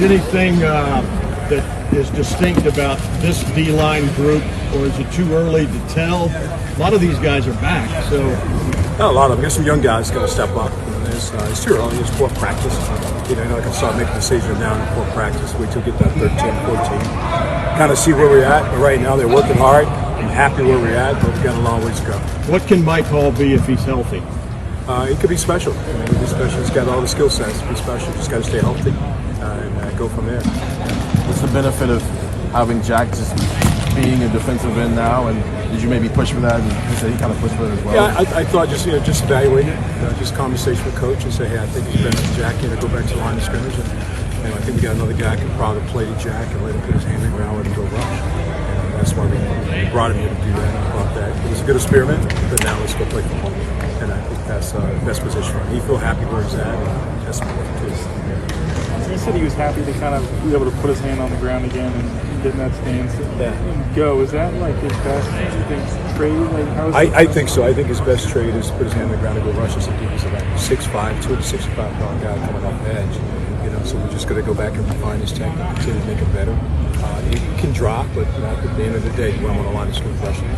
Anything that is distinct about this D-line group, or is it too early to tell? A lot of these guys are back, so. Not a lot of them. There's some young guys going to step up. It's too early. It's fourth practice. You're not going to start making decisions now in fourth practice. Wait till we get that 13, 14. Kind of see where we're at. But right now, they're working hard. I'm happy where we're at, but we've got a long ways to go. What can Mike Hall be if he's healthy? He could be special. He could be special. He's got all the skill sets to be special. Just got to stay healthy and go from there. What's the benefit of having Jack just being a defensive end now, and did you maybe push for that? And he said he kind of pushed for it as well. Yeah, I thought just evaluate it, just conversation with coach and say, hey, I think it's better for Jack to go back to the line of scrimmage. And I think we got another guy who can probably play to Jack and let him put his hand in the ground, let him go rush. And that's why we brought him here to do that. And I thought that it was a good experiment, but now let's go play football. And I think that's the best position for him. He feel happy where he's at, and that's important too. He said he was happy to kind of be able to put his hand on the ground again and get in that stance and go. Is that like his best, you think, trade? Like, I think so. I think his best trade is to put his hand on the ground and go rush as a defensive end. 6'5", 265-pound guy coming off the edge. So we're just going to go back and refine his technique, continue to make it better. He can drop, but at the end of the day, you want him on a line of scrimmage rushing.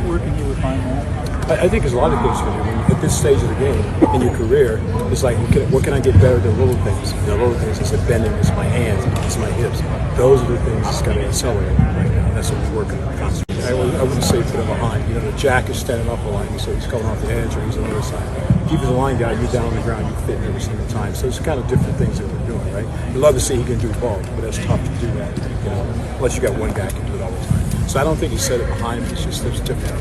Where can you refine that? I think there's a lot of things you can do. When at this stage of the game in your career, it's like, what can I get better than little things? The little things is bending, it's my hands, it's my hips. Those are the things that's got to accelerate right now. That's what we're working on constantly. I wouldn't say put him behind. The Jack is standing up a line, so he's coming off the edge or he's on the other side. Keep the line guy, you're down on the ground, you fit every single time. So it's kind of different things that we're doing, right? You'd love to see he can do both, but that's tough to do that, unless you got one guy who can do it all the time. So I don't think he set it behind him. It's just there's different.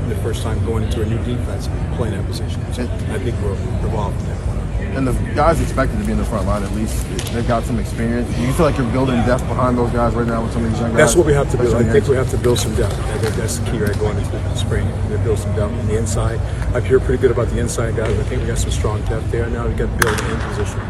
The first time going into a new defense, playing that position. So I think we're evolving from that point on. And the guys expected to be in the front line, at least they've got some experience. Do you feel like you're building depth behind those guys right now with some of these young guys? That's what we have to build. I think we have to build some depth. I think that's the key right going into the spring. We build some depth on the inside. I feel pretty good about the inside guys. I think we got some strong depth there. Now we've got to build the end position.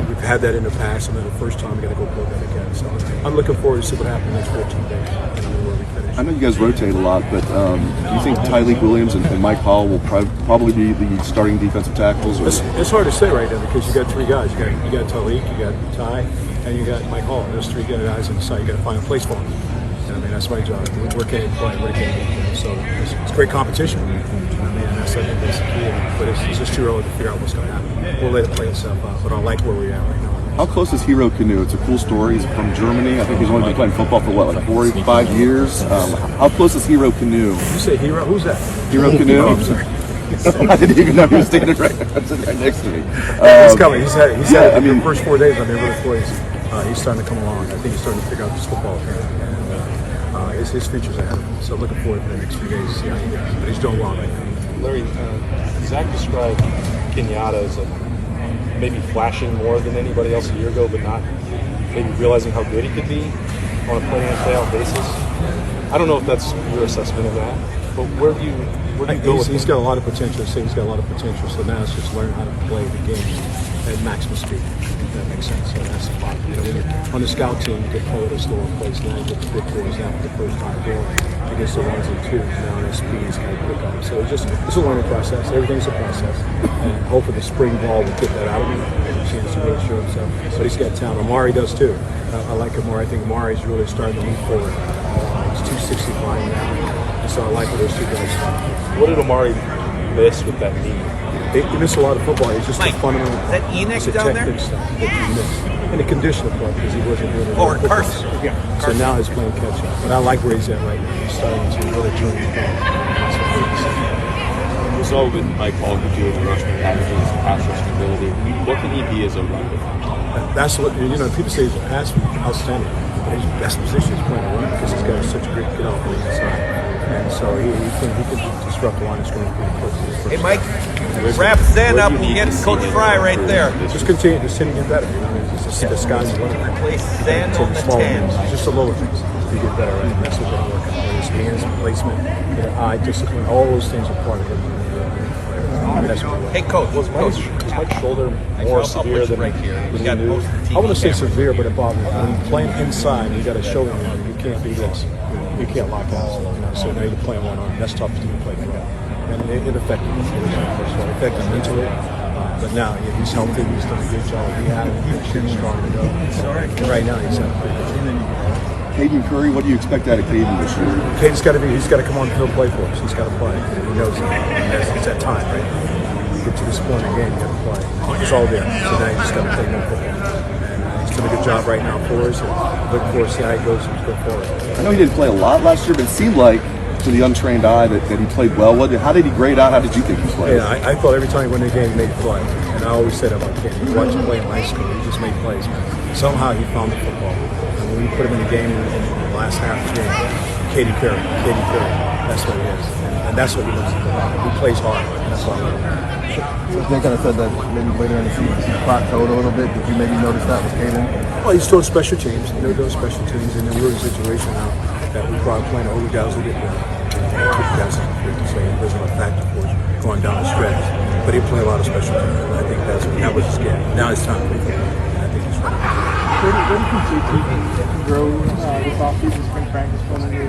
We've had that in the past, and then the first time we got to go build that again. So I'm looking forward to see what happens next 14 days and where we finish. I know you guys rotate a lot, but do you think Tyleik Williams and Mike Hall will probably be the starting defensive tackles? It's hard to say right now because you got three guys. You got Tyleik, you got Ty, and you got Mike Hall. There's three guys inside. You got to find a place for them. And I mean, that's my job. Where can he play? Where can he? So it's great competition. I mean, that's the key. But it's just too early to figure out what's going to happen. We'll let it play itself out. But I like where we're at right now. How close is Hero Canoe? It's a cool story. He's from Germany. I think he's only been playing football for what, like 4 or 5 years? How close is Hero Canoe? You say Hero? Who's that? Hero Canoe? Oh, I'm sorry. I didn't even know he was standing right next to me. He's coming. He's had the first 4 days I've been really pleased. He's starting to come along. I think he's starting to figure out this football apparently. And his future's ahead of him. So looking forward to the next few days to see how he does. But he's doing well right now. Larry, Zach described Kenyatta as maybe flashing more than anybody else a year ago, but not maybe realizing how good he could be on a play-in-play-out basis. I don't know if that's your assessment of that, but where do you go with him? He's got a lot of potential. He's got a lot of potential. So now it's just learn how to play the game at maximum speed. If that makes sense. So that's the part. On the scout team, you get play at a slower pace. Now you get the big boys out for the first time going against the ones and twos. Now their speed is kind of quick up. So it's a learning process. Everything's a process. And hopefully the spring ball will get that out of him and a chance to really show himself. But he's got talent. Amari does too. I like Amari. I think Amari's really starting to move forward. He's 265 now. And so I like where those two guys are. What did Amari miss with that knee? He missed a lot of football. It's just Mike, a fundamental. is that Enoch down there? Stuff that he missed. And the conditional part because he wasn't doing it. Or Carson. Yeah. So now he's playing catch up. But I like where he's at right now. He's starting to really turn the ball. That's what he's. We saw with Mike Hall who do with rushing packages, pass rushing ability. What can he be as a runner? That's what people say he's a pass outstanding. But his best position is playing a run because he's got such a great get off on the inside. And so he can disrupt the line of scrimmage pretty quickly. Hey, Mike, wrap Zen up and get Coach Fry right there. Just continue to get better. The sky's the limit. Replace Zen on the 10. Just the lower things to get better. Right? That's what they're working on. His hands, placement, eye discipline, all those things are part of it. Hey, Coach. Was Mike's shoulder more severe than right here? We got most of the TV I wouldn't say cameras. severe, but it bothers me. When you're playing inside, you got a shoulder line. You can't do this. You can't lock out. So now you're playing one arm. That's tough to play that. And it affected him. It affected him mentally. But now he's healthy. He's done a good job. He's strong to go. And right now he's Caden Curry, what do you expect out of Caden this year? Caden's got to he's got to come on the field play for us. He's got to play. He knows that. And it's that time, right? You get to this point in the game, you got to play. It's all there. So now you just got to play more football. And he's doing a good job right now for us. And look for us, see how he goes as we go forward. I know he didn't play a lot last year, but it seemed like to the untrained eye that he played well. How did he grade out? How did you think he played? Yeah, I thought every time he went in the game, he made a play. And I always said about Caden. You watch him play in high school, he just made plays, man. Somehow he found the football. And when we put him in the game in the last half of the game, Caden Curry, that's what he is. And that's what he looks like. He plays hard. That's what I love. So they kind of said that maybe later in the season he plateaued a little bit. Did you maybe notice that with Caden? Well, he's doing special teams. You know, doing special teams. And then we're in a situation now that we're probably playing older guys who get better. That's so it wasn't a factor for us going down the stretch. But he played a lot of special teams. And I think that was his game. Now it's time to play football. And I think he's ready. Where do you think you can grow this offseason, spring practice, going into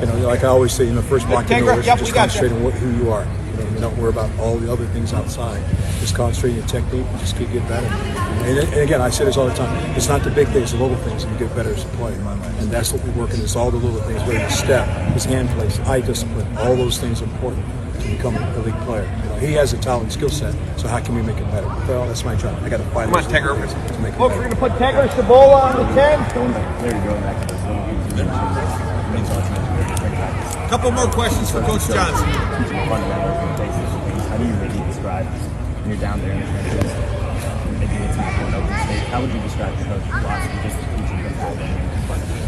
You know, like I always say, first block in the just concentrate on who you are. You don't worry about all the other things outside. Just concentrate on your technique and just keep getting better. And again, I say this all the time. It's not the big things, the little things, and you get better as a player. And that's what we're working. It's all the little things, whether his step, his hand place, eye discipline, all those things are important to become an elite player. He has a talent and skill set, so how can we make it better? Well, that's my job. I got to find those things to make it better. Look, we're going to put Tegra Cibola on the 10. Couple more questions for Coach Johnson. How do you really describe when you're down there in the trenches, maybe it's not going open state? How would you describe the coach's philosophy just teaching them tackling in front of them?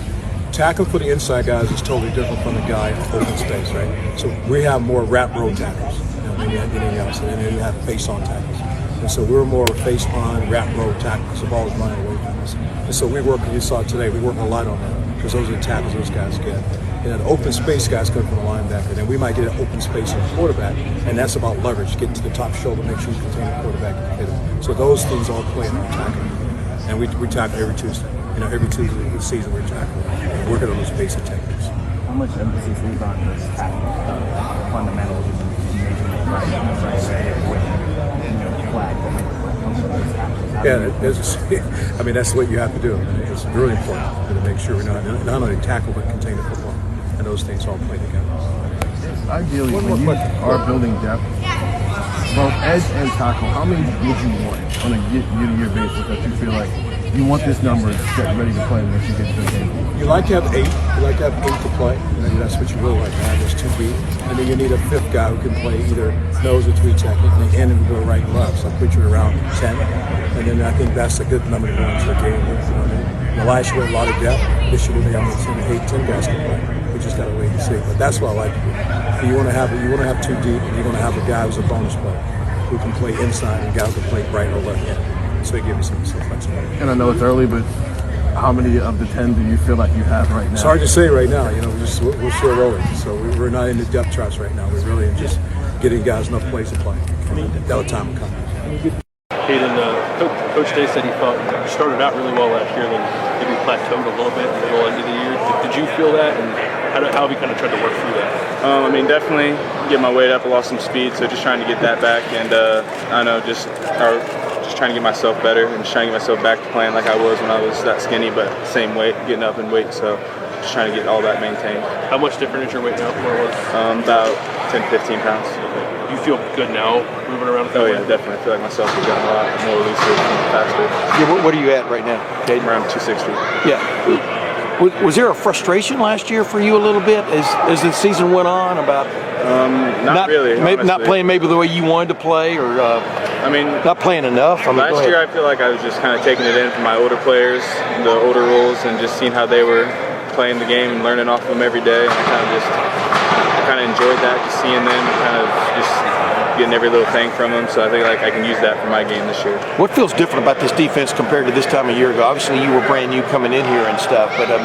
Tackle for the inside guys is totally different from the guy in open space, right? So we have more wrap roll tackles than anything else, and then you have face-on tackles. And so we're more face-on, wrap roll tackles. The ball is running away from us. And so we work, you saw it today, we work a lot on that because those are the tackles those guys get. And then open space guys come from the linebacker. Then we might get an open space in the quarterback, and that's about leverage. Get to the top shoulder, make sure you contain the quarterback and hit him. So those things all play in our tackling. And we tackle every Tuesday. Every Tuesday of the season we're tackling. And working on those basic techniques. How much emphasis is on those tackling fundamentals and making it right flag? Yeah, I mean, that's what you have to do. It's really important to make sure we not only tackle but contain the football. And those things all play together. Ideally, when you are building depth, both edge and tackle, how many would you want on a year-to-year basis that you feel like you want this number set ready to play once you get to the game? You like to have 8. You like to have 8 to play. That's what you really like to have. There's 2 deep. And then you need a 5th guy who can play either nose or 3 technique, and then go right and left. So I put you around 10. And then I think that's a good number to go into the game with. Last year we had a lot of depth. This year we have 10 guys can play. We just got to wait and see. But that's what I like to do. You want to have 2 deep, and you're going to have a guy who's a bonus player who can play inside and a guy who can play right or left hand. So it gives us some flexibility. And I know it's early, but how many of the 10 do you feel like you have right now? It's hard to say right now. We're still rolling. So we're not in the depth charts right now. We're really just getting guys enough plays to play. That time will come. Caden, Coach Day said he thought you started out really well last year, then maybe plateaued a little bit in the middle end of the year. Did you feel that, and how have you kind of tried to work through that? Definitely get my weight up. I lost some speed, so just trying to get that back, and I know just trying to get myself better and just trying to get myself back to playing like I was when I was that skinny, but same weight, getting up in weight. So just trying to get all that maintained. How much different is your weight now from where it was? About 10, 15 pounds. You feel good now moving around? Oh yeah, definitely. I feel like myself has gotten a lot more elusive and faster. Yeah, what are you at right now, Caden? Around 260. Yeah. Was there a frustration last year for you a little bit as the season went on about not really, maybe not playing maybe the way you wanted to play, or not playing enough? Last year I feel like I was just kind of taking it in from my older players, the older rules, and just seeing how they were playing the game and learning off of them every day. And I kind of enjoyed that, just seeing them and kind of just getting every little thing from them. So I think I can use that for my game this year. What feels different about this defense compared to this time a year ago? Obviously you were brand new coming in here and stuff, but do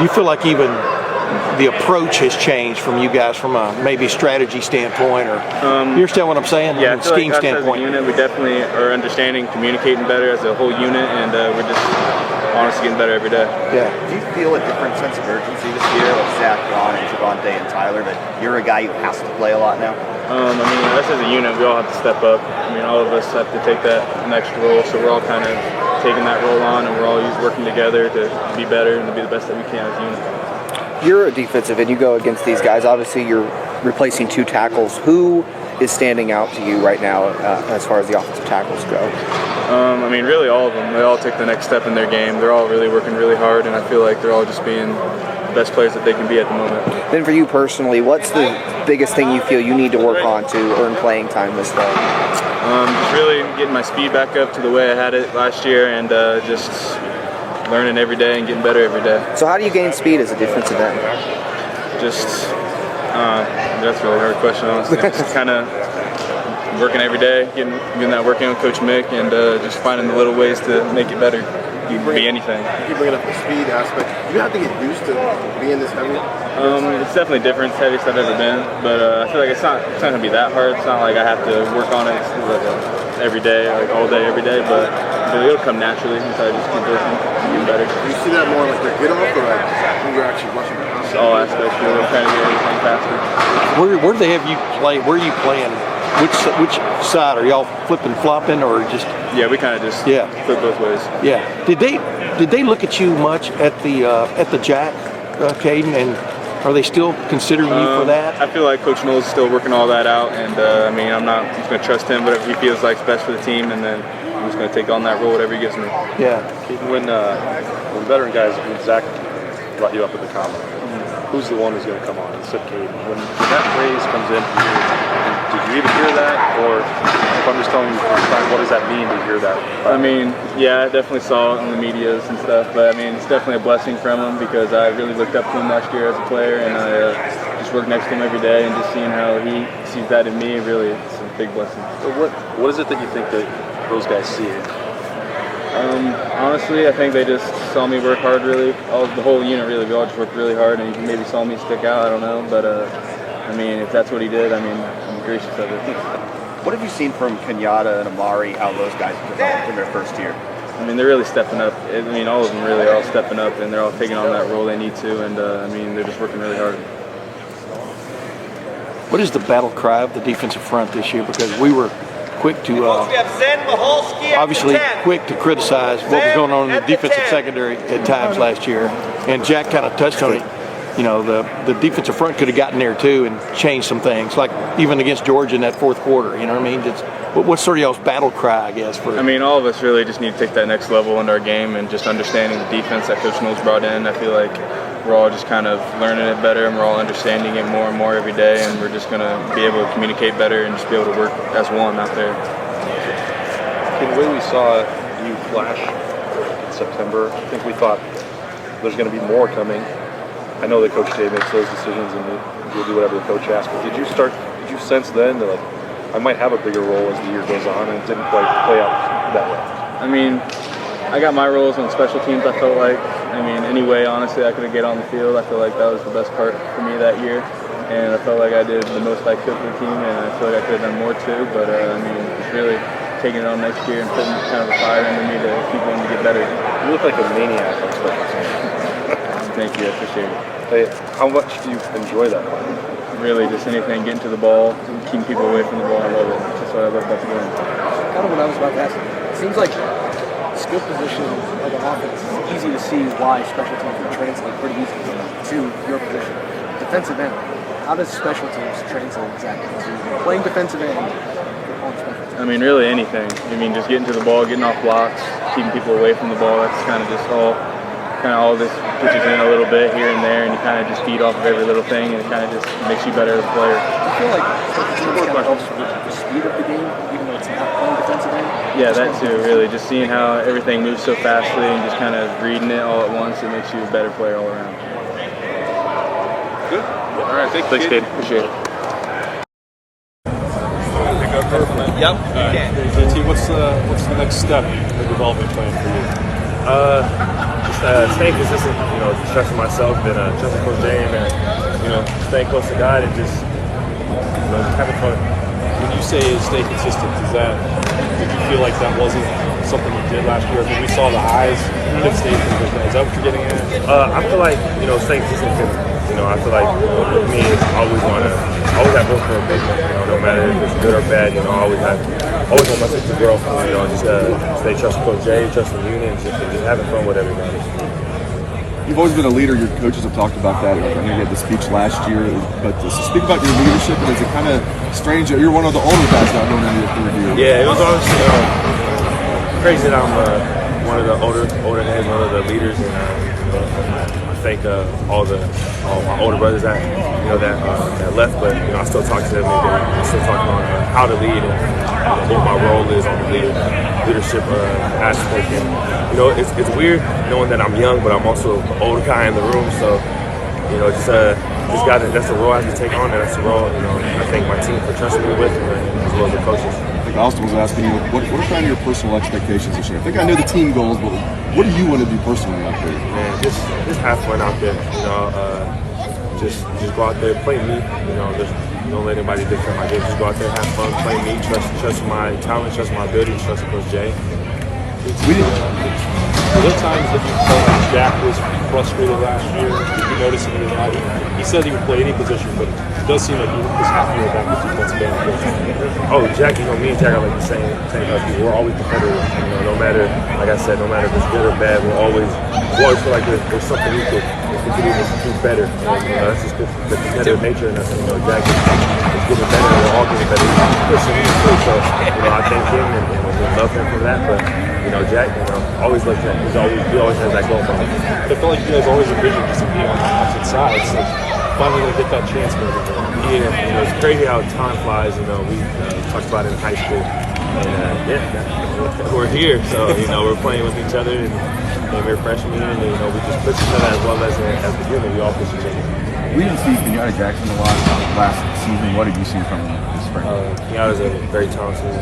you feel like even the approach has changed from you guys from a maybe strategy standpoint, or you understand what I'm saying? Yeah, I feel scheme like us standpoint. As a unit, we definitely are understanding, communicating better as a whole unit, and we're just honestly getting better every day. Yeah. Do you feel a different sense of urgency this year with Zach, Ron, and Javante and Tyler, that you're a guy who has to play a lot now? I mean, us as a unit, we all have to step up. I mean, all of us have to take that next role, so we're all kind of taking that role on, and we're all working together to be better and to be the best that we can as a unit. You're a defensive end. You go against these guys. Obviously, you're replacing 2 tackles. Who is standing out to you right now as far as the offensive tackles go? I mean, really all of them. They all take the next step in their game. They're all really working really hard, and I feel like they're all just being the best players that they can be at the moment. Then for you personally, what's the biggest thing you feel you need to work on to earn playing time this fall? Just really getting my speed back up to the way I had it last year, and just learning every day and getting better every day. So how do you gain speed as a defensive end? Just, that's a really hard question, honestly. Just kind of working every day, getting that work in with Coach Mick, and just finding the little ways to make it better. You can be anything. You bring up the speed aspect. You have to get used to being this heavy. It's definitely different. It's the heaviest I've ever been, but I feel like it's not going to be that hard. It's not like I have to work on it every day, like all day, every day, but it'll come naturally once I just keep working and getting better. Do you see that more like your get off or like when you're actually rushing the house? All aspects. We're trying to get everything faster. Where do they have you play? Where are you playing? Which side are y'all flipping, flopping, or just? Yeah, we kind of just flip both ways. Yeah. Did they look at you much at the jack, Caden, and are they still considering you for that? I feel like Coach Knowles is still working all that out, and I mean, I'm just going to trust him. Whatever he feels like is best for the team, and then I'm just going to take on that role, whatever he gives me. Yeah. When veteran guys, when Zach brought you up at the combine, who's the one who's going to come on? He said Caden. When that phrase comes in, did you even hear that? Or if I'm just telling you first time, what does that mean to hear that? I mean, yeah, I definitely saw it on the medias and stuff, but I mean, it's definitely a blessing from him because I really looked up to him last year as a player, and I just worked next to him every day, and just seeing how he sees that in me, really, it's a big blessing. So what is it that you think that those guys see? Honestly, I think they just saw me work hard, really. The whole unit, really. We all just worked really hard, and he maybe saw me stick out, I don't know, but I mean, if that's what he did, I mean, I'm gracious of it. What have you seen from Kenyatta and Amari, how those guys developed in their first year? I mean, they're really stepping up. I mean, all of them really are all stepping up, and they're all taking on that role they need to, and I mean, they're just working really hard. What is the battle cry of the defensive front this year? Because we were quick to, obviously quick to criticize what was going on in the defensive secondary at times last year, and Jack kind of touched on it. You know, the defensive front could have gotten there too and changed some things, like even against Georgia in that fourth quarter. You know what I mean? What's sort of y'all's battle cry, I guess? I mean, all of us really just need to take that next level in our game and just understanding the defense that Coach Knowles brought in. I feel like we're all just kind of learning it better, and we're all understanding it more and more every day, and we're just going to be able to communicate better and just be able to work as one out there. The way we saw you flash in September, I think we thought there's going to be more coming. I know that Coach Day makes those decisions and you'll do whatever the coach asks, but did you sense then that like, I might have a bigger role as the year goes on, and it didn't quite play out that way? I mean, I got my roles on special teams, I felt like. I mean, anyway, honestly, I could have get on the field. I feel like that was the best part for me that year, and I felt like I did the most I could for the team, and I feel like I could have done more too, but I mean, it's really taking it on next year and putting kind of a fire into me to keep wanting to get better. You look like a maniac on special teams. Thank you, I appreciate it. Hey, how much do you enjoy that part? Really, just anything, getting to the ball, keeping people away from the ball, I love it. That's what I love about the game. Kind of what I was about to ask. It seems like skill position of the offense is easy to see why special teams would translate pretty easily to your position. Defensive end, how does special teams translate exactly to playing defensive end on special teams? I mean, really anything. I mean, just getting to the ball, getting off blocks, keeping people away from the ball, that's kind of just all this pitches in a little bit here and there, and you kind of just feed off of every little thing, and it kind of just makes you better as a player. I feel like special teams kind of helps with the speed of the game, even though it's not playing defensive end. Yeah, that too, really. Just seeing how everything moves so fastly and just kind of reading it all at once, it makes you a better player all around. Good. All right, thanks, Caden. Appreciate it. Yep. JT, what's the next step in the development plan for you? Staying consistent, trusting myself and trusting Coach James, and staying close to God and just having fun. When you say stay consistent, did you feel like that wasn't something you did last year? I mean, we saw the highs, but stay consistent. Is that what you're getting at? I feel like staying consistent. I feel like with me, I always have room for improvement. no matter if it's good or bad, you know, I always want myself to grow. You know, just stay trusting Coach Jay, trusting the unit, and just having fun with everybody. You've always been a leader. Your coaches have talked about that. I know you had the speech last year, but to speak about your leadership, and is it kind of strange that you're one of the older guys now going into your third year? Yeah, it was obviously crazy that I'm one of the older heads, one of the leaders, and I thank all my older brothers that that left, but you know I still talk to them. I still talk on how to lead and what my role is on the leadership aspect. And you know it's weird knowing that I'm young, but I'm also the older guy in the room. So you know just got that's the role I have to take on, and that's the role I thank my team for trusting me with, as well as the coaches. I think Austin was asking you, what are kind of your personal expectations this year? I think I know the team goals, but what do you want to do personally out there? Man, just have fun out there. You know, just go out there, play me. You know, just don't let anybody dictate my game. Just go out there, have fun, play me. Trust my talent, trust my ability, trust Coach Jay. Were there times that you felt like Jack was frustrated last year? Did you notice any of that? He said he would play any position, but it does seem like he was happier about the defensive end. Oh, Jack, you know, me and Jack are like the same type of people. We're always competitive. You know, no matter, like I said, no matter if it's good or bad, we always feel like there's something we could continue to do better. And, you know, that's just the competitive nature, and that's, you know, Jack is getting better, and we're all getting better. He's pushing me too, so, you know, I thank him and we love him for that, but you know, Jack, always looks at he always has that goal for him. I feel like you guys always envisioned just being on the opposite sides. Like finally gonna get that chance maybe. Yeah, you know, it's crazy how time flies. You know, we talked about it in high school, and we're here. So you know, we're playing with each other, and we're freshmen, and you know, we just push each other as well as the unit. We all push each other. We didn't see Kenyatta Jackson a lot last season. What did you see from him this spring? Kenyatta's a very talented.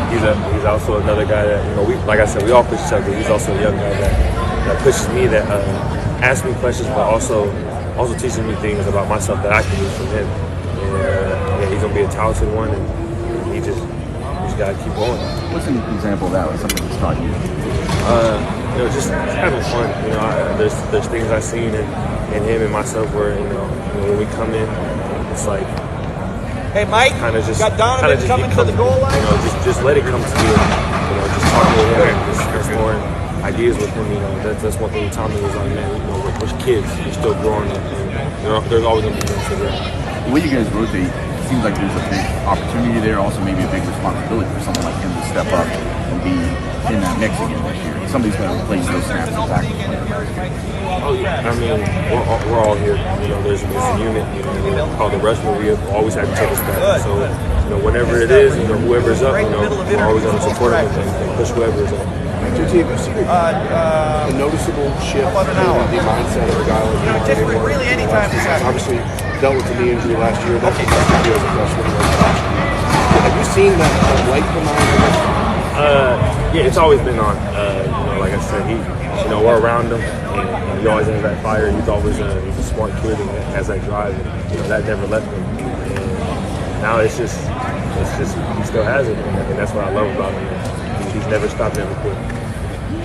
He's also another guy that like I said, we all push each other. He's also a young guy that pushes me, that asks me questions, but also teaches me things about myself that I can use from him. And he's gonna be a talented one, and he just gotta keep going. What's an example of that? Like something that's taught you? You know, just having fun. You know, there's things I've seen in him and myself where when we come in, it's like. Hey, Mike, kind of just coming to the goal line. You know, just let it come to you. You know, just talking with him, just exploring ideas with him. You know, that's one thing he told me was like, man, you know, we're kids, we're still growing up, and there's always gonna be room for that. The way you guys rotate, it seems like there's a big opportunity there, also maybe a big responsibility for someone like him to step up and be in that mix again this year. Somebody's going to replace those snaps and tackles. Oh yeah, I mean, we're all here. You know, there's a unit. You know, called the Rushman. We have always had to take us back. So, you know, whenever it is, whoever's up, we're always going to support them and push whoever is up. A noticeable shift in the mindset of a guy like that. Really, anytime this happens. Obviously, dealt with the knee injury last year. That's what you as a freshman. Have you seen that light come on? Yeah, it's always been on. You know, like I said, we're around him, and he always has that fire. He's always he's a smart kid and has that drive, and that never left him. And now it's just he still has it, and that's what I love about him. He's never stopped, never quit.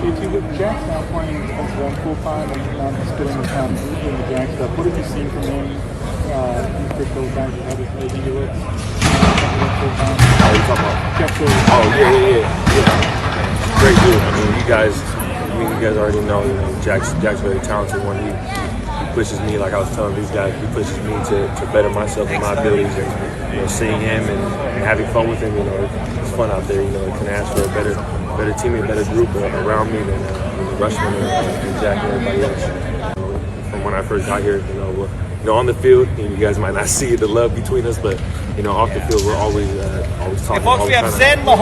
With Jack's now playing defensive end full time and not spending the time doing the Jack stuff, what have you seen from him? You pick those guys and how maybe he looks full time. Oh, you talking about? Oh yeah. Great dude. I mean, you guys already know. You know, Jack's very talented. One, he pushes me, like I was telling these guys, he pushes me to better myself and my abilities. And seeing him and having fun with him, it's fun out there. You can ask for a better teammate, better group around me than Rushman and Jack and everybody else. From when I first got here, on the field, you guys might not see the love between us, but off the field, we're always talking. Hey, folks, we have Zen, what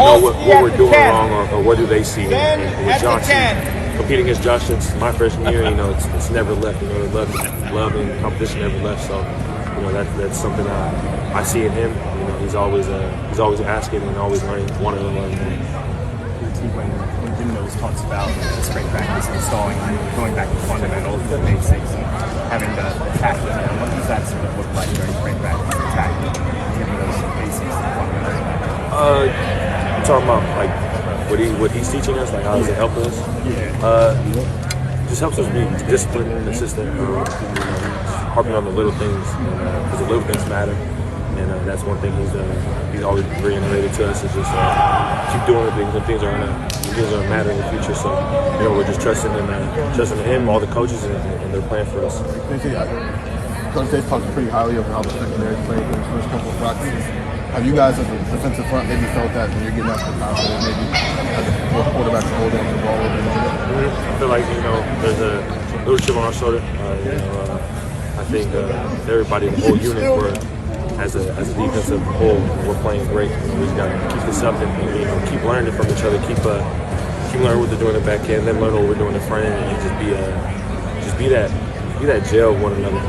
we're doing wrong, or what do they see? And with Johnson, competing against Josh since my freshman year, it's never left. The love and competition never left. So, that's something I see in him. He's always asking and always learning, wanting to learn more. When Jim Mills talks about spring practice, installing, going back to fundamentals, the basics, and having the tackling, what does that sort of look like during spring practice, the tackling, giving those basics and fundamentals? I'm talking about like what he's teaching us, like how does it help us? Yeah. Just helps us be disciplined and consistent, harping on the little things, because the little things matter. And that's one thing he's always reiterated to us is just keep doing the things, and things are gonna matter in the future. So we're just trusting him, all the coaches, and they're playing for us. Coach Dave talked pretty highly of how the secondary played in the first couple of practices. Have you guys, as a defensive front, maybe felt that when you're getting after confidence, maybe as a fourth quarterback to hold on to the ball a little bit longer? I feel like there's a little chip on our shoulder. I think everybody, the whole unit, as a defensive whole, we're playing great. We just got to keep this up and keep learning from each other. Keep learning what they're doing in the back end, then learn what we're doing in the front end, and just be that gel with one another.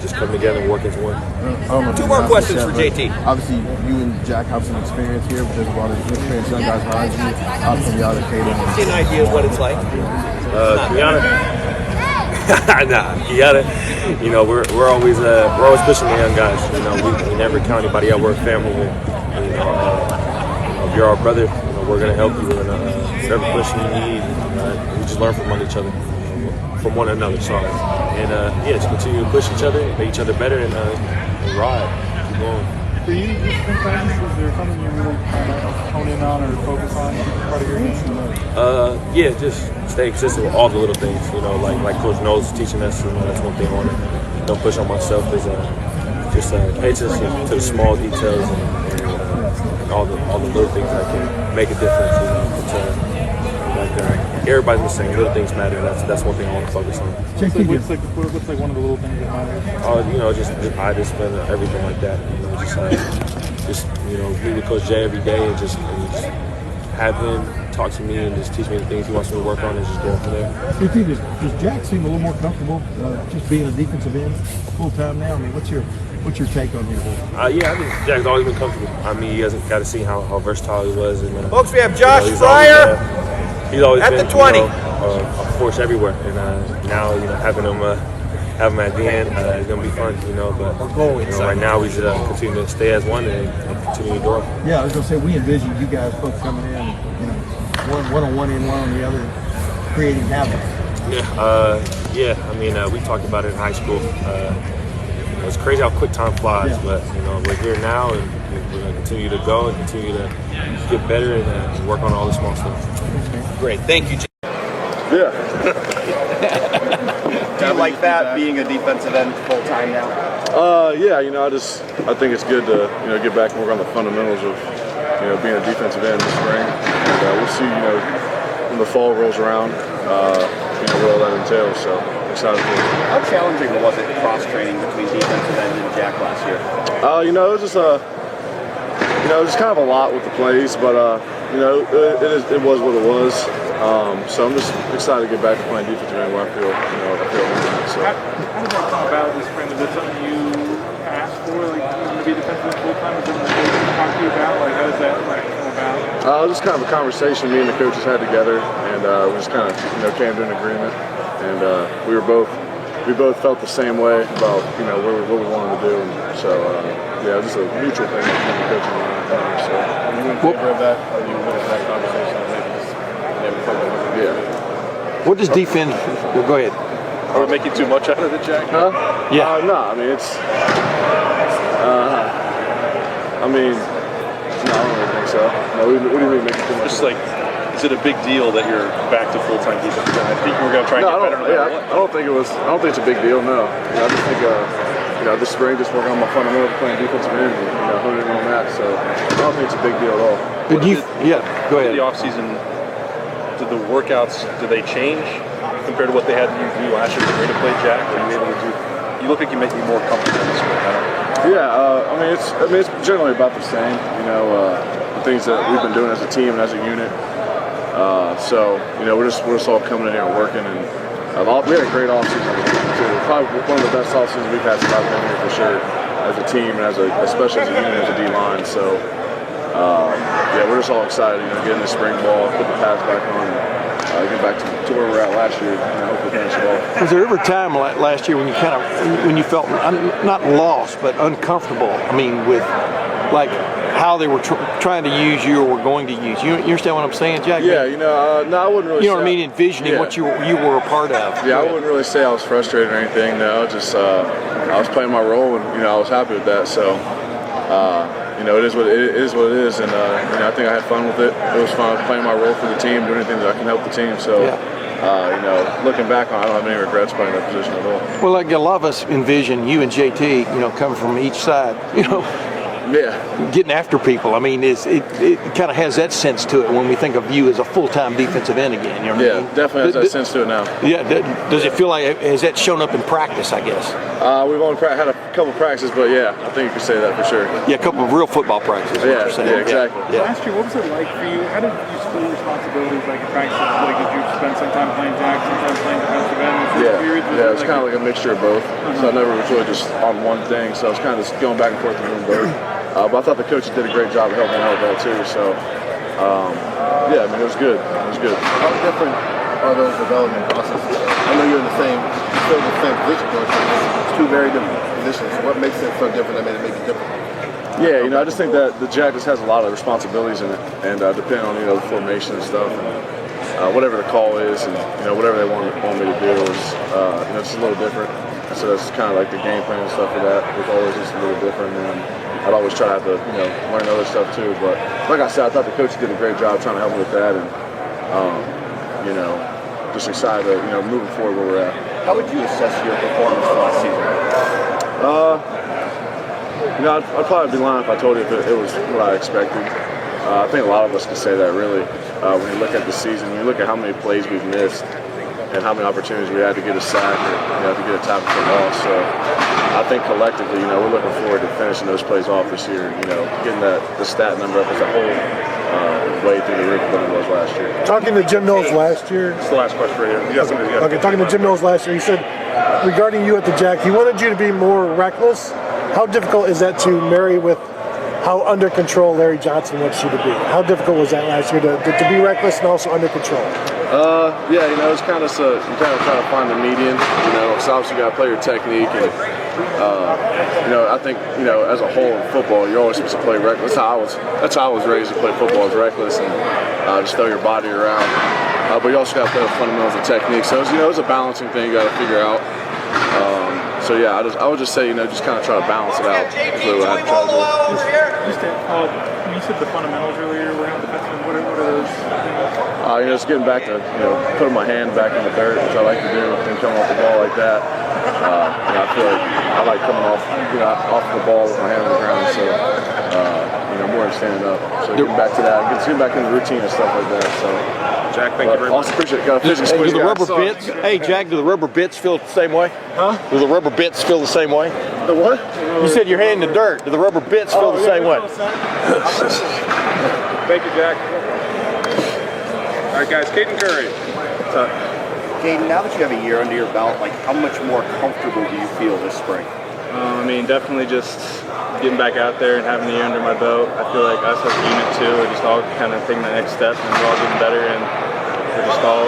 Just come together and work as one. Two more questions for JT. Obviously, you and Jack have some experience here, but there's a lot of experienced young guys behind you. Tuimoloau, Caden. Get an idea of what it's like. Kiana. Kiana. We're always pushing the young guys. We never count anybody out. We're a family. If you're our brother, we're gonna help you. And whatever question you need, we just learn from each other. From one another, sorry. And just continue to push each other, make each other better, and ride. Keep going. For you, just in practice, is there something you really kind of hone in on or focus on part of your game? Just stay consistent with all the little things. Like Coach Knowles is teaching us. That's one thing I want to push on myself is just pay attention to the small details and all the little things that can make a difference. Everybody's the same. Little things matter. That's one thing I want to focus on. What's like one of the little things that matters? Just eye discipline, everything like that. Just meet with Coach Jay every day and just have him talk to me and just teach me the things he wants me to work on and just go from there. Does Jack seem a little more comfortable just being a defensive end full time now? I mean, what's your take on him? I think Jack's always been comfortable. He hasn't got to see how versatile he was. And, Folks, we have Josh Fryer. He's always at been, the 20. A force everywhere, and now having him at the end is going to be fun, But right now we should continue to stay as one and continue to grow. Yeah, I was going to say we envision you guys both coming in, one on one end, one on the other, creating havoc. We talked about it in high school. It's crazy how quick time flies, but we're here now, and we're going to continue to go and continue to get better and work on all the small stuff. Great, thank you, Jay. Yeah. Do you like that, being a defensive end full time now? I think it's good to get back and work on the fundamentals of being a defensive end this spring. And we'll see when the fall rolls around what all that entails. So excited for it. How challenging was it cross training between defensive end and Jack last year? It was just just kind of a lot with the plays, but it was what it was. So I'm just excited to get back to playing defensive end where I feel so. How did that come about this spring? Was it something you asked for, to be defensive end full time? Is it something that you talked to you about? How does that come about? Just kind of a conversation me and the coaches had together, and we just kind of came to an agreement, and we both felt the same way about what we wanted to do, and so just a mutual thing between the coaches and I. So you in favor of that, or you would have that conversation and maybe just never played that? Yeah. What does defense? Well, go ahead. Are we making too much out of it, Jack? Huh? Yeah. No, I mean it's. No, I don't really think so. No, what do you mean making too much? Just is it a big deal that you're back to full-time defense? I think we're going to try and get better. I don't think it's a big deal. No, I just think this spring just working on my fundamentals, playing defensive end, and honing in on that. So I don't think it's a big deal at all. Go ahead. The off-season, did the workouts change compared to what they had you do last year? Were you to play Jack? Were you able to do? You look like you make me more comfortable in this spring. It's generally about the same. The things that we've been doing as a team and as a unit. We're just all coming in here and working, and we had a great offseason too. Probably one of the best offseasons we've had since I've been here for sure, as a team and especially as a unit, as a D-line. So we're just all excited, getting the spring ball, put the pads back on, and get back to where we were at last year, and hopefully finish it off. Was there ever a time last year when you felt not lost but uncomfortable? I mean, with how they were trying to use you or were going to use you. You understand what I'm saying, Jack? Yeah, no, I wouldn't really. You know what I mean? Envisioning what you were a part of. Yeah, I wouldn't really say I was frustrated or anything. No, just I was playing my role, and I was happy with that. So, it is what it is, and I think I had fun with it. It was fun playing my role for the team, doing anything that I can help the team. So. Looking back on it, I don't have any regrets playing that position at all. Well, like a lot of us envision you and JT, coming from each side, getting after people. I mean, it kind of has that sense to it when we think of you as a full-time defensive end again. You know what I mean? Definitely has that sense to it now. Yeah, does it feel like, has that shown up in practice, I guess? We've only had a couple practices, but yeah, I think you could say that for sure. Yeah, a couple of real football practices. Yeah, exactly. Yeah. Last year, what was it like for you? How did you split responsibilities like in practice? Like, did you spend some time playing jack, sometimes playing defensive end? Yeah, it was kind of like a mixture of both. So I never was really just on one thing. So I was kind of just going back and forth between both. But I thought the coaches did a great job of helping out with that too. So, it was good. It was good. How different are those development processes? I know you're in the same position, but it's two very different positions. So what makes it so different that made it make it different? Yeah, I just think that the Jack just has a lot of responsibilities in it, and depending on the formation and stuff, and whatever the call is, and whatever they want me to do is it's a little different. So it's kind of like the game plan and stuff for that. It's always just a little different, and I'd always try to learn other stuff too. But like I said, I thought the coach did a great job trying to help me with that, and just excited to moving forward where we're at. How would you assess your performance last season? I'd probably be lying if I told you if it was what I expected. I think a lot of us could say that really. When you look at the season, when you look at how many plays we've missed and how many opportunities we had to get a sack or to get a tackle for loss. So I think collectively, we're looking forward to finishing those plays off this year. Getting the stat number up as a whole way through the roof than it was last year. Talking to Jim Knowles last year. It's the last question right here. You got somebody. Okay, talking to Jim Knowles last year, he said regarding you at the Jack, he wanted you to be more reckless. How difficult is that to marry with how under control Larry Johnson wants you to be? How difficult was that last year to be reckless and also under control? It's kind of you kind of try to find the median. So obviously you got to play your technique, and I think as a whole in football, you're always supposed to play reckless. That's how I was raised to play football, is reckless and just throw your body around. But you also got to play the fundamentals of technique. So it's a balancing thing you got to figure out. I would just say just kind of try to balance it out. That's really what I try to do. You said the fundamentals earlier around defensemen. What are those things? Just getting back to putting my hand back in the dirt, which I like to do, and coming off the ball like that. I feel like I like coming off the ball with my hand on the ground. So more than standing up. So getting back to that, getting back in the routine and stuff like that. So. Jack, thank you very much. Also appreciate it. Got a physics quiz. Do the rubber bits? Hey, Jack, do the rubber bits feel the same way? Huh? Do the rubber bits feel the same way? The what? You said your hand in the dirt. Do the rubber bits feel the same way? Thank you, Jack. All right, guys, Caden Curry. Caden, now that you have a year under your belt, how much more comfortable do you feel this spring? Definitely just getting back out there and having a year under my belt. I feel like us as a unit too are just all kind of taking the next step, and we're all getting better, and we're just all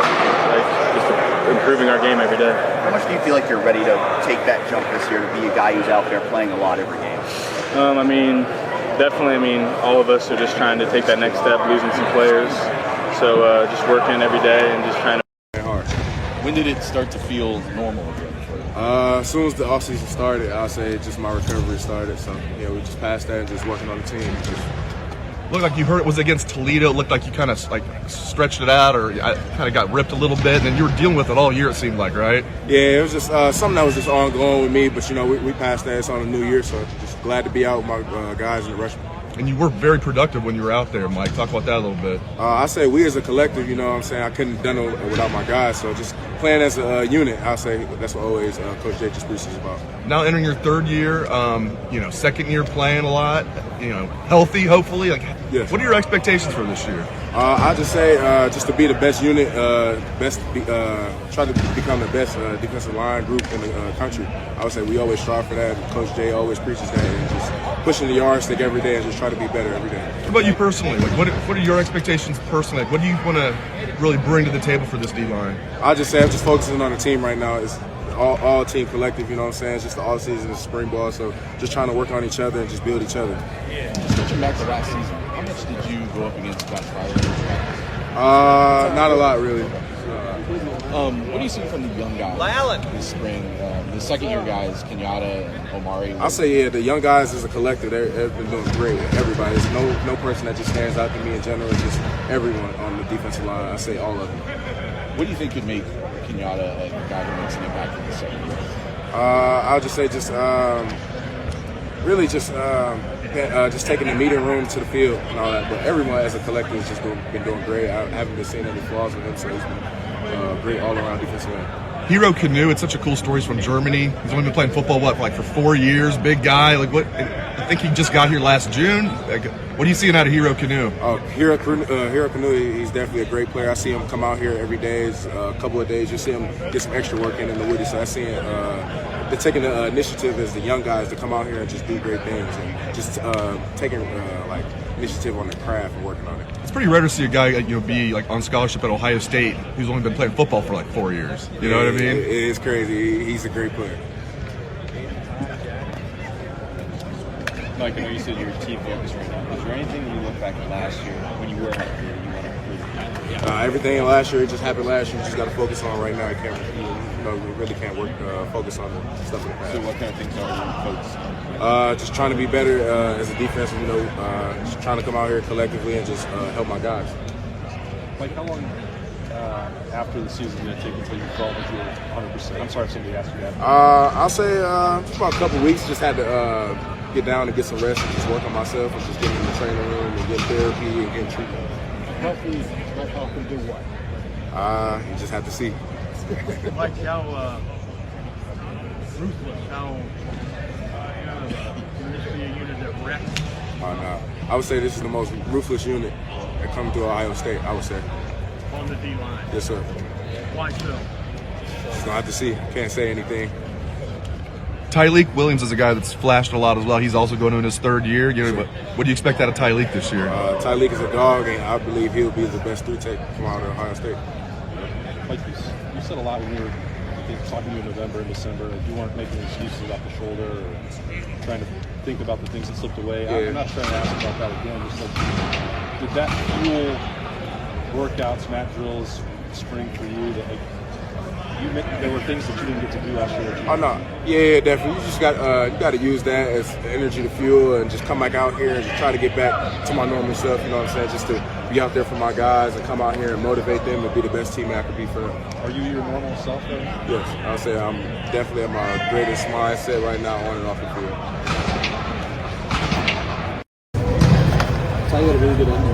just improving our game every day. How much do you feel like you're ready to take that jump this year to be a guy who's out there playing a lot every game? Definitely. All of us are just trying to take that next step, losing some players. So just working every day and just trying to. Hard. When did it start to feel normal again? As soon as the offseason started, I'll say just my recovery started. So, we just passed that and just working on the team. Looked like you hurt. It was against Toledo. It looked like you kind of stretched it out, or kind of got ripped a little bit, and then you were dealing with it all year, it seemed like, right? Yeah, it was just something that was just ongoing with me, but, we passed that. It's on a new year, so just glad to be out with my guys in the rush. And you were very productive when you were out there, Mike. Talk about that a little bit. I say we as a collective, I couldn't have done it without my guys. So just playing as a unit, I'll say that's what always Coach Jay just preaches about. Now entering your third year, second year playing a lot, healthy, hopefully. Yes. What are your expectations for this year? I just say just to be the best unit, try to become the best defensive line group in the country. I would say we always strive for that. Coach Jay always preaches that, and just pushing the yardstick every day and just try to be better every day. What about you personally? What are your expectations personally? What do you want to really bring to the table for this D-line? I just say I'm just focusing on the team right now. all team collective, you know what I'm saying? It's just the all season is spring ball, so just trying to work on each other and just build each other. Switching back to last season, how much did you go up against Scott Tyleik? Not a lot, really. What do you see from the young guys this spring? The second-year guys, Kenyatta and Omari. I'll say, yeah, the young guys as a collective, they've been doing great. Everybody. There's no person that just stands out to me in general. It's just everyone on the defensive line. I say all of them. What do you think could make Kenyatta a guy who makes an impact in the second year? I'll just say really just taking the meeting room to the field and all that. But everyone as a collective has just been doing great. I haven't been seeing any flaws with him, so he's been great all-around defensive end. Hero Canoe, it's such a cool story. He's from Germany. He's only been playing football, for 4 years? Big guy. I think he just got here last June. What are you seeing out of Hero Canoe? Hero Canoe, he's definitely a great player. I see him come out here every day. A couple of days, you see him get some extra work in the Woody. So I see they're taking the initiative as the young guys to come out here and just do great things and just taking initiative on the craft and working on it. It's pretty rare to see a guy be on scholarship at Ohio State who's only been playing football for 4 years. You know what I mean? It is crazy. He's a great player. Mike, I know you said you're team focused right now. Is there anything you look back at last year when you were up here you want to improve? Everything last year, it just happened last year. You just got to focus on right now. You really can't focus on the stuff in the past. So what kind of things are you focused on? Just trying to be better as a defense. Just trying to come out here collectively and just help my guys. Like, how long after the season did it take until you felt like you were 100%? I'm sorry if somebody asked you that. I'll say about a couple weeks. Just had to get down and get some rest and just work on myself and just getting in the training room and getting therapy and getting treatment. That help can do what? You just have to see. Like how ruthless, how can this be a unit that wrecks? No. I would say this is the most ruthless unit that comes to Ohio State, I would say. On the D-line? Yes, sir. Why so? Just gonna have to see. Can't say anything. Tyleik Williams is a guy that's flashed a lot as well. He's also going in his third year. But what do you expect out of Tyleik this year? Tyleik is a dog, and I believe he'll be the best three-tech from out of Ohio State. Like you said a lot when we were talking to you in November and December, like you weren't making excuses off the shoulder or trying to think about the things that slipped away. Yeah. I'm not trying to ask about that again. Just did that fuel workouts, mat drills, spring for you? That there were things that you didn't get to do last year. Oh no, yeah, definitely. You just got to use that as energy to fuel and just come back out here and just try to get back to my normal self. You know what I'm saying? Just to be out there for my guys and come out here and motivate them to be the best team I could be for them. Are you your normal self then? Yes, I'll say I'm definitely at my greatest mindset right now on and off the field. Tyler had a really good end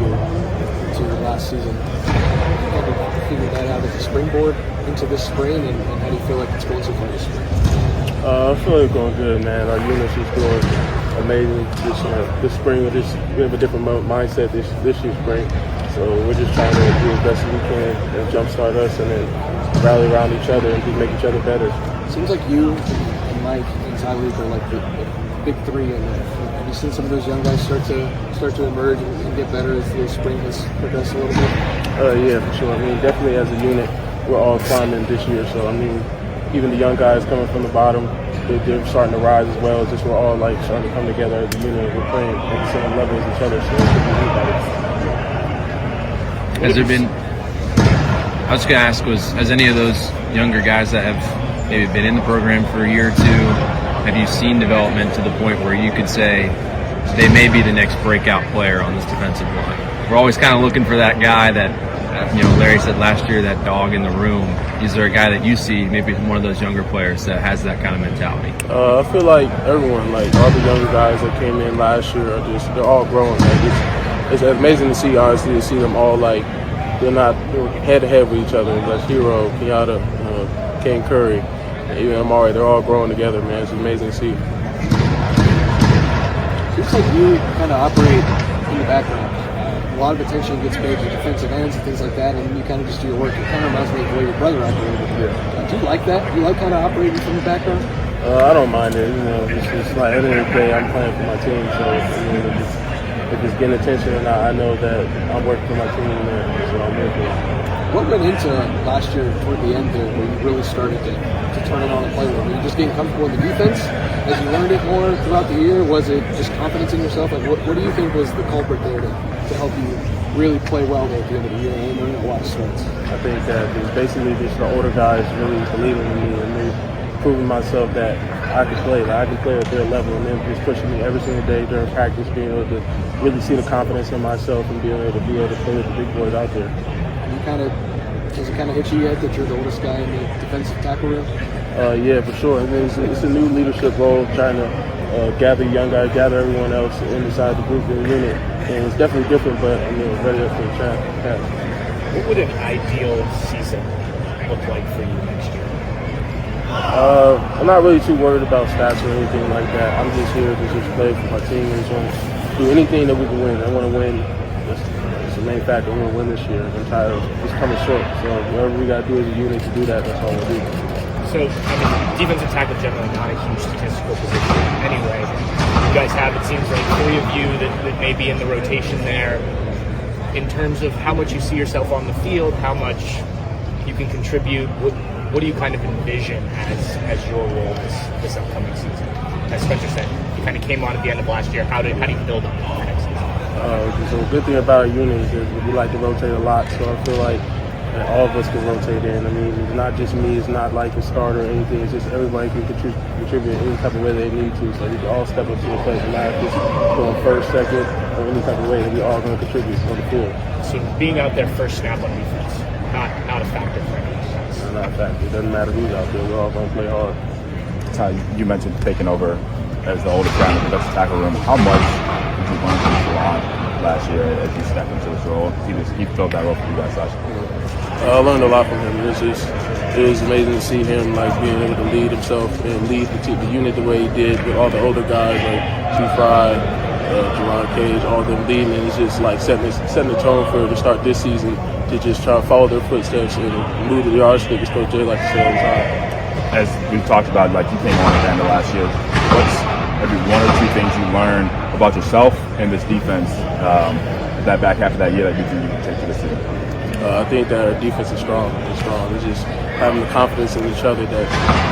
to your last season. How did you figure that out as a springboard into this spring, and how do you feel like it's going so far this spring? I feel like it's going good, man. Our units is doing amazing this spring. We have a different mindset this year's spring, so we're just trying to do as best as we can and jumpstart us, and then rally around each other and just make each other better. Seems like you and Mike and Tyleik are like the big three, and have you seen some of those young guys start to emerge and get better as the spring has progressed a little bit? Yeah, for sure. I mean, definitely as a unit, we're all climbing this year. So I mean, even the young guys coming from the bottom, they're starting to rise as well. Just we're all starting to come together as a unit. We're playing at the same level as each other. So has there been? I was going to ask, has any of those younger guys that have maybe been in the program for a year or two, have you seen development to the point where you could say they may be the next breakout player on this defensive line? We're always kind of looking for that guy that, Larry said last year, that dog in the room. Is there a guy that you see, maybe one of those younger players that has that kind of mentality? I feel like everyone, all the younger guys that came in last year, they're all growing. It's amazing to see, honestly, to see them all they're head to head with each other. Like Hero, Kenyatta, Caden Curry, and even Omari, they're all growing together, man. It's amazing to see. Seems like you kind of operate in the background. A lot of attention gets paid to defensive ends and things like that, and you kind of just do your work. It kind of reminds me of the way your brother operated. Do you like that? Do you like kind of operating from the background? I don't mind it. It's just at the end of the day, I'm playing for my team, so if it's getting attention or not, I know that I'm working for my team, so I'm working. What went into last year toward the end there where you really started to turn it on and play with? Were you just getting comfortable in the defense as you learned it more throughout the year? Was it just confidence in yourself? Like, what do you think was the culprit there to help you really play well there at the end of the year and learn a lot of starts? I think that it's basically just the older guys really believing in me and me proving myself that I can play. Like, I can play at their level, and them just pushing me every single day during practice, being able to really see the confidence in myself and being able to play with the big boys out there. Does it kind of hit you yet that you're the oldest guy in the defensive tackle room? Yeah, for sure. I mean, it's a new leadership role, trying to gather young guys, gather everyone else inside the group and the unit. And it's definitely different, but I'm ready up for the challenge. What would an ideal season look like for you next year? I'm not really too worried about stats or anything like that. I'm just here to just play for my team and just want to do anything that we can win. I want to win. That's the main factor. I want to win this year. I'm tired of just coming short. So whatever we got to do as a unit to do that, that's all we'll do. So, I mean, defensive tackle generally not a huge statistical position anyway. You guys have, it seems like, 3 of you that may be in the rotation there. In terms of how much you see yourself on the field, how much you can contribute, what do you kind of envision as your role this upcoming season? As Spencer said, you kind of came on at the end of last year. How do you build on that for next season? So the good thing about a unit is that we like to rotate a lot, so I feel like all of us can rotate in. I mean, it's not just me, it's not like a starter or anything, it's just everybody can contribute in any type of way they need to, so we can all step up to the plate, and not just going first, second, or any type of way that we all going to contribute on the field. So being out there first snap on defense, not a factor for any defense. It's not a factor. It doesn't matter who's out there, we're all going to play hard. Ty, you mentioned taking over as the oldest guy in the defensive tackle room. How much did you learn from Juwan last year as you stepped into this role? He filled that role for you guys last year. I learned a lot from him. It was amazing to see him being able to lead himself and lead the unit the way he did with all the older guys like Chief Fry, Jerron Cage, all of them leading, and it's just setting the tone for to start this season to just try to follow their footsteps and move to the yardstick, as Coach Jay likes to say all the time. As we've talked about, you came on at the end of last year. What's maybe 1 or 2 things you learned about yourself and this defense that back half of that year that you think you can take to the city? I think that our defense is strong. It's just having the confidence in each other that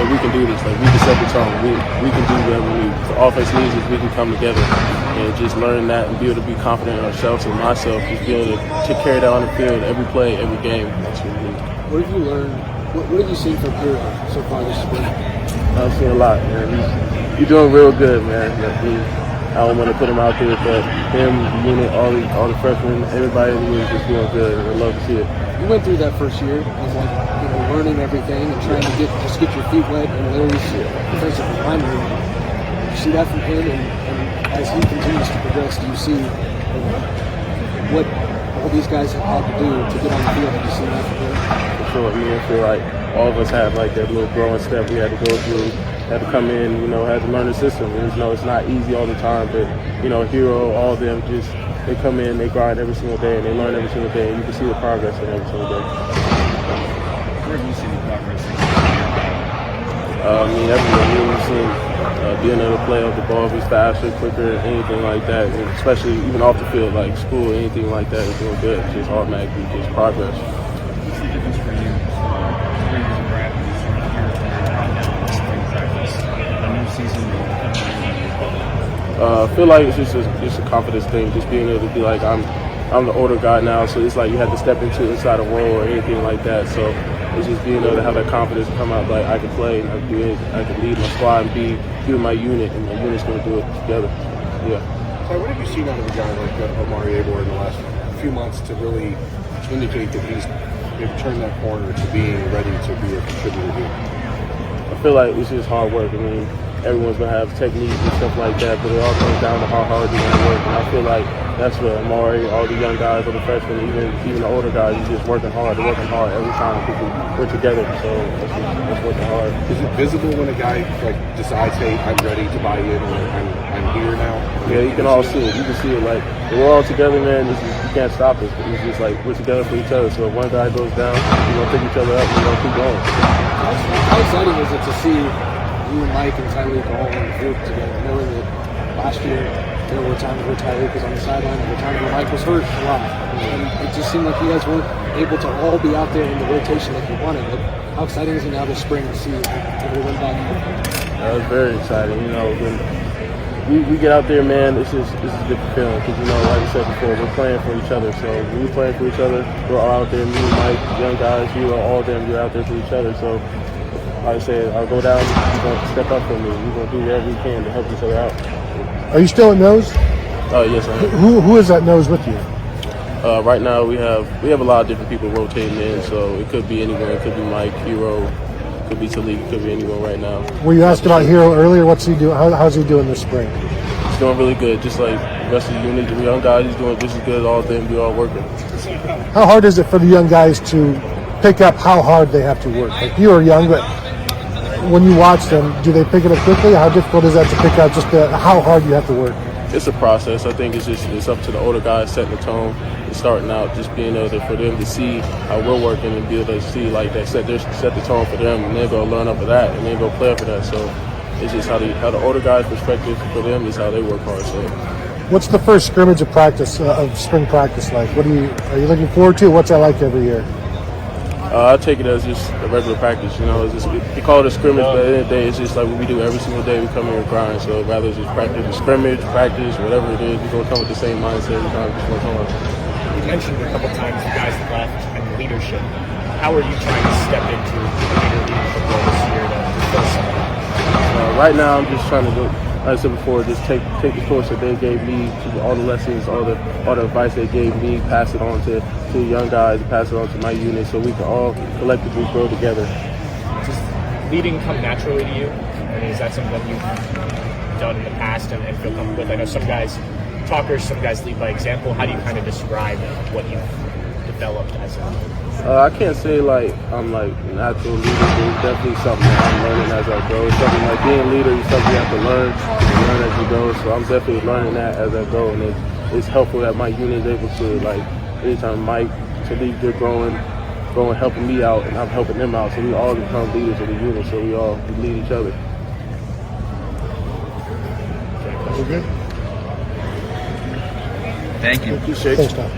we can do this. We can set the tone. We can do whatever we need. The offense needs is we can come together and just learn that and be able to be confident in ourselves and myself. Just be able to carry that on the field every play, every game. That's what we need. What have you learned? What have you seen from Pierre so far this spring? I've seen a lot, man. He's doing real good, man. I don't want to put him out there, but him, the unit, all the freshmen, everybody in the unit is just doing good, and I love to see it. You went through that first year as learning everything and trying to get your feet wet in Larry's defensive line room. You see that from him, and as he continues to progress, do you see what all these guys have had to do to get on the field? Have you seen that from him? For sure. I feel like all of us have that little growing step we had to go through. Had to come in, had to learn the system. And, it's not easy all the time, but, Hero, all of them, they come in, they grind every single day, and they learn every single day, and you can see the progress in every single day. Where have you seen the progress? Everywhere. We've seen being able to play off the ball, be faster, quicker, anything like that, and especially even off the field, like school, anything like that is doing good. It's just automatically just progress. What's the difference for you? I feel like it's just a confidence thing, just being able to be like, I'm the older guy now, so it's like you have to step inside a role or anything like that. So it's just being able to have that confidence come out, like I can play, and I can do it, I can lead my squad and be with my unit, and my unit's going to do it together. Yeah. So what have you seen out of a guy like Omari Abor in the last few months to really indicate that he's maybe turned that corner to being ready to be a contributor here? I feel like it's just hard work. Everyone's going to have techniques and stuff like that, but it all comes down to how hard you're going to work. And I feel like that's what Amari, all the young guys, all the freshmen, even the older guys, you're just working hard. They're working hard every time because we're together. So that's working hard. Is it visible when a guy decides, hey, I'm ready to buy in, or I'm here now? Yeah, you can all see it. You can see it. We're all together, man. You can't stop us. It's just we're together for each other. So if one guy goes down, we're going to pick each other up and we're going to keep going. How exciting is it to see you and Mike and Tyleik all on the field together, knowing that last year There were times where Tyleik was on the sideline, there were times where Mike was hurt a lot. And it just seemed like you guys weren't able to all be out there in the rotation that you wanted. Like, how exciting is it now this spring to see everyone back? That was very exciting. You know, when we get out there, man, it's a different feeling because, you know, like I said before, we're playing for each other. So when we're playing for each other, we're all out there, me, Mike, young guys, all of them, we're out there for each other. So like I said, I'll go down, you're going to step up for me. We're going to do whatever we can to help each other out. Are you still at nose? Oh, yes, I am. Who is at nose with you? Right now we have a lot of different people rotating in, so it could be anyone. It could be Mike, Hero, it could be Tyleik, it could be anyone right now. Were you asked about Hero earlier? What's he doing? How's he doing this spring? He's doing really good, just like the rest of the unit. The young guys, he's doing just as good as all of them. We all working. How hard is it for the young guys to pick up how hard they have to work? Like, you are young, but when you watch them, do they pick it up quickly? How difficult is that to pick up just how hard you have to work? It's a process. I think it's up to the older guys setting the tone and starting out, just being able for them to see how we're working and be able to see like that, set the tone for them, and they're gonna learn up of that and they're gonna play up for that. So it's just how the older guys' perspective for them is how they work hard. So what's the first scrimmage of practice of spring practice like? Are you looking forward to? What's that like every year? I take it as just a regular practice, you know. It's just, we call it a scrimmage, but at the end of the day, it's just like what we do every single day. We come here and grind. So rather it's just practice, scrimmage, practice, whatever it is, we're gonna come with the same mindset every time. Just come on. You mentioned a couple times you guys left and leadership. How are you trying to step into the leadership role this year to fill some of that? Right now, I'm just trying to go. Like I said before, just take the course that they gave me, all the lessons, all the advice they gave me, pass it on to the young guys, pass it on to my unit, so we can all collectively grow together. Does leading come naturally to you? I mean, is that something that you've done in the past and feel comfortable with? I know some guys talkers, some guys lead by example. How do you kind of describe what you've developed as a leader? I can't say like I'm like natural leader, but it's definitely something that I'm learning as I go. It's something like being a leader is something you have to learn as you go. So I'm definitely learning that as I go, and it's helpful that my unit is able to, like, anytime Mike, Tyleik, they're growing, helping me out, and I'm helping them out. So we all become leaders of the unit. So we lead each other. We're good. Thank you. Appreciate Thanks, you. Tom.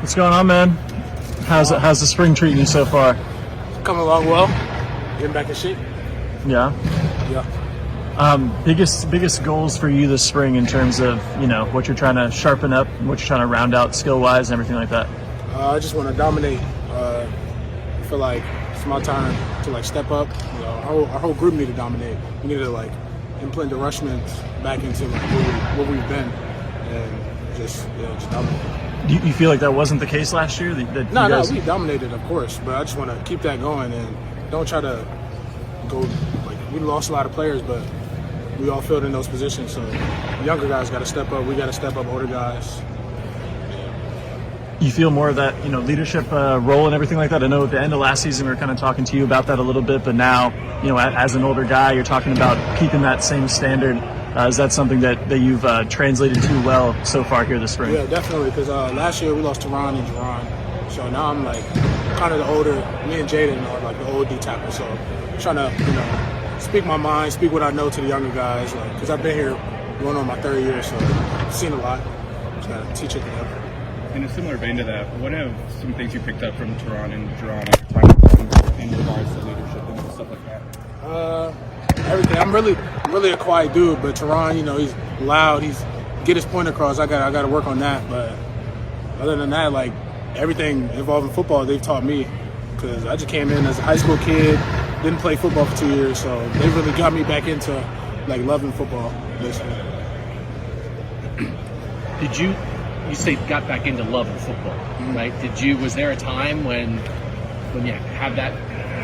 What's going on, man? How's the spring treating you so far? Coming along well. Getting back in shape. Yeah. Yeah. Biggest goals for you this spring in terms of, you know, what you're trying to sharpen up, what you're trying to round out skill wise and everything like that. I just want to dominate. I feel like it's my time to like step up. You know, our whole group need to dominate. We need to like implement the rushmen back into like where we've been and just dominate. Do you feel like that wasn't the case last year? No, we dominated, of course, but I just want to keep that going and don't try to go like we lost a lot of players, but we all filled in those positions. So younger guys got to step up. We got to step up. Older guys. You feel more of that, you know, leadership role and everything like that? I know at the end of last season we were kind of talking to you about that a little bit, but now, you know, as an older guy, you're talking about keeping that same standard. Is that something that you've translated to well so far here this spring? Yeah, definitely, because last year we lost to Ron and Jerron. So now I'm like kind of the older, me and Caden are like the old D tackle. So I'm trying to, you know, speak my mind, speak what I know to the younger guys, like, because I've been here going on my third year, so I've seen a lot. Just got to teach it to them. In a similar vein to that, what have some things you picked up from Teron and Jerron in regards to leadership and stuff like that? Everything. I'm really a quiet dude, but Teron, you know, he's loud. He's get his point across. I got to work on that. But other than that, like everything involving football, they've taught me because I just came in as a high school kid, didn't play football for 2 years, so they really got me back into like loving football, basically. Did you say got back into loving football, right? Was there a time when you have that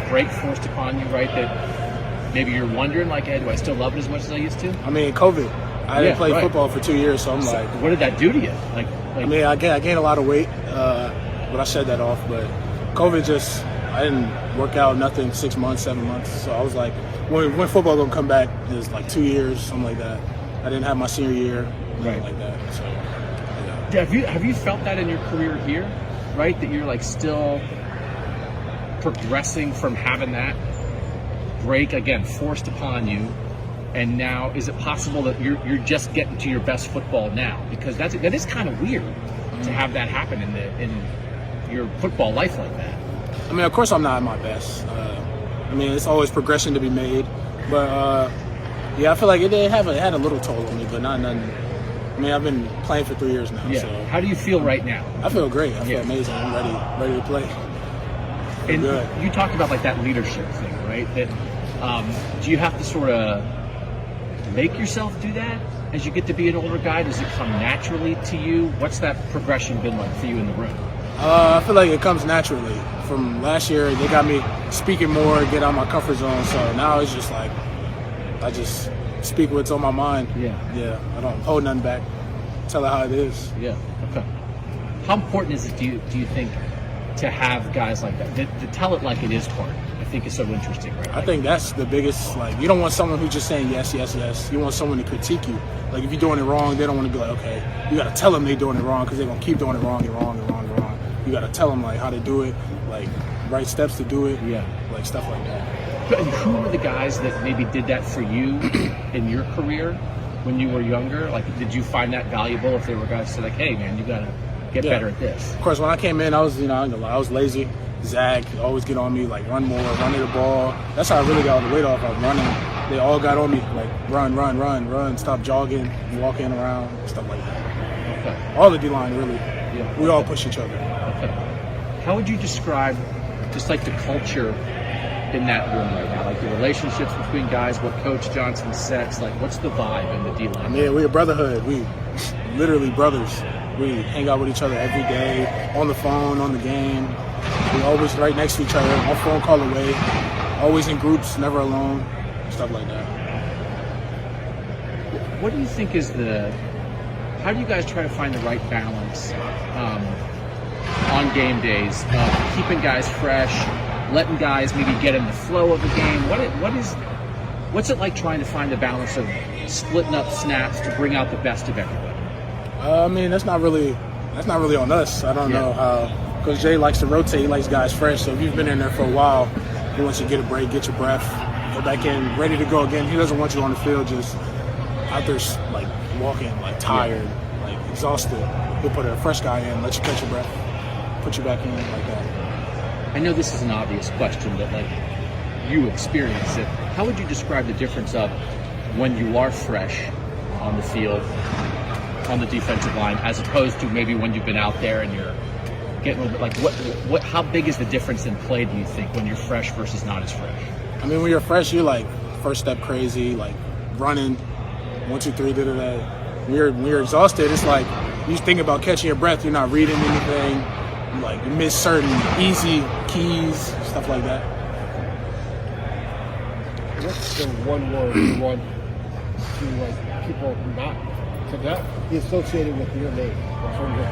break forced upon you, right? That maybe you're wondering, like, hey, do I still love it as much as I used to? I mean, COVID. I didn't play football for 2 years, so I'm like, what did that do to you? Like I mean, I gained a lot of weight, but I shed that off. But COVID I didn't work out nothing 6 months, 7 months. So I was like, when football gonna come back? It's like 2 years, something like that. I didn't have my senior year, like that. So, yeah. Have you felt that in your career here, right? That you're like still progressing from having that break again forced upon you, and now is it possible that you're just getting to your best football now? Because that is kind of weird to have that happen in your football life like that. I mean, of course, I'm not at my best. I mean, it's always progression to be made, but yeah, I feel like it had a little toll on me, but not nothing. I mean, I've been playing for 3 years now. Yeah. So How do you feel right now? I feel great. I feel amazing. I'm ready to play. And good. You talked about like that leadership thing, right? That do you have to sort of make yourself do that as you get to be an older guy? Does it come naturally to you? What's that progression been like for you in the room? I feel like it comes naturally. From last year, they got me speaking more, get out of my comfort zone. So now it's just like I just speak what's on my mind. Yeah. I don't hold nothing back. Tell it how it is. Yeah. Okay. How important is it, do you think, to have guys like that? To tell it like it is part, I think is so interesting, right? I think that's the biggest, like, you don't want someone who's just saying yes, yes, yes. You want someone to critique you. Like, if you're doing it wrong, they don't want to be like, okay, you got to tell them they're doing it wrong because they're going to keep doing it wrong and wrong and wrong and wrong. You got to tell them, like, how to do it, like, right steps to do it, like, stuff like that. And who were the guys that maybe did that for you in your career when you were younger? Like, did you find that valuable if there were guys that said, like, hey, man, you got to get better at this? Of course, when I came in, I was, I was lazy. Zach always get on me, like, run more, run to the ball. That's how I really got all the weight off. I was running. They all got on me, like, run, stop jogging, walking around, stuff like that. Okay. All the D-line, really. We all push each other. Okay. How would you describe just, like, the culture in that room right now? Like, the relationships between guys, what Coach Johnson sets, like, what's the vibe in the D-line? Yeah, we're a brotherhood. We literally brothers. We hang out with each other every day, on the phone, on the game. We always right next to each other, one phone call away. Always in groups, never alone, stuff like that. What do you think is how do you guys try to find the right balance on game days of keeping guys fresh, letting guys maybe get in the flow of the game? What's it like trying to find the balance of splitting up snaps to bring out the best of everybody? I mean, that's not really on us. I don't know how. Coach Jay likes to rotate. He likes guys fresh. So if you've been in there for a while, he wants you to get a break, get your breath, go back in, ready to go again. He doesn't want you on the field just out there like walking, like tired, like exhausted. He'll put a fresh guy in, let you catch your breath, put you back in like that. I know this is an obvious question, but like you experience it. How would you describe the difference of when you are fresh on the field, on the defensive line, as opposed to maybe when you've been out there and you're getting a little bit, like how big is the difference in play, do you think, when you're fresh versus not as fresh? I mean, when you're fresh, you're like first step crazy, like running, 1, 2, 3, da-da-da. When you're exhausted, it's like you think about catching your breath, you're not reading anything, like you miss certain easy keys, stuff like that. What's the one word you want to like people not be associated with your name? In terms of,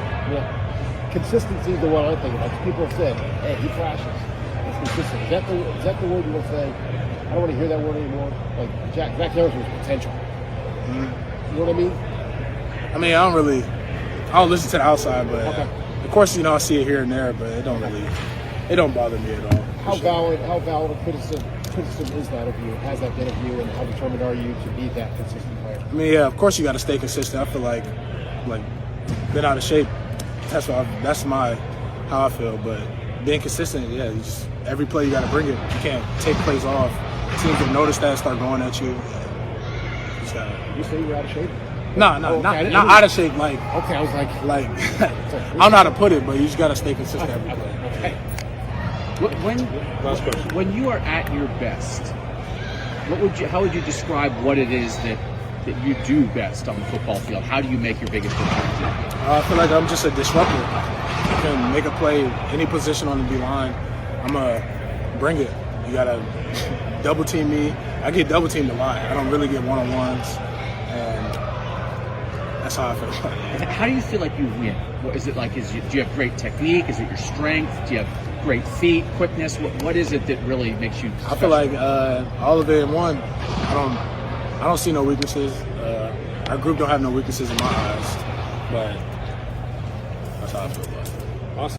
consistency is the one I'm thinking. Like people say, hey, he flashes. It's consistent. Is that the word you will say? I don't want to hear that word anymore. Like Jack Harris was potential. You know what I mean? I mean, I don't listen to the outside, but of course, I see it here and there, but it don't bother me at all. How valid a criticism is that of you? Has that been of you, and how determined are you to be that consistent player? I mean, yeah, of course you got to stay consistent. I feel like been out of shape. That's how I feel. But being consistent, every play you got to bring it. You can't take plays off. Teams will notice that, start going at you. You say you're out of shape? Not out of shape. Like okay, I was like I don't know how to put it, but you just got to stay consistent every play. Okay. When you are at your best, how would you describe what it is that you do best on the football field? How do you make your biggest impact? I feel like I'm just a disruptor. I can make a play any position on the D-line. I'm going to bring it. You got to double team me. I get double teamed a lot. I don't really get one-on-ones. And that's how I feel. How do you feel like you win? What is it like? Do you have great technique? Is it your strength? Do you have great feet, quickness? What is it that really makes you special? I feel like all of it in one. I don't see no weaknesses. I our group don't have no weaknesses in my eyes, but that's how I feel about it. Awesome.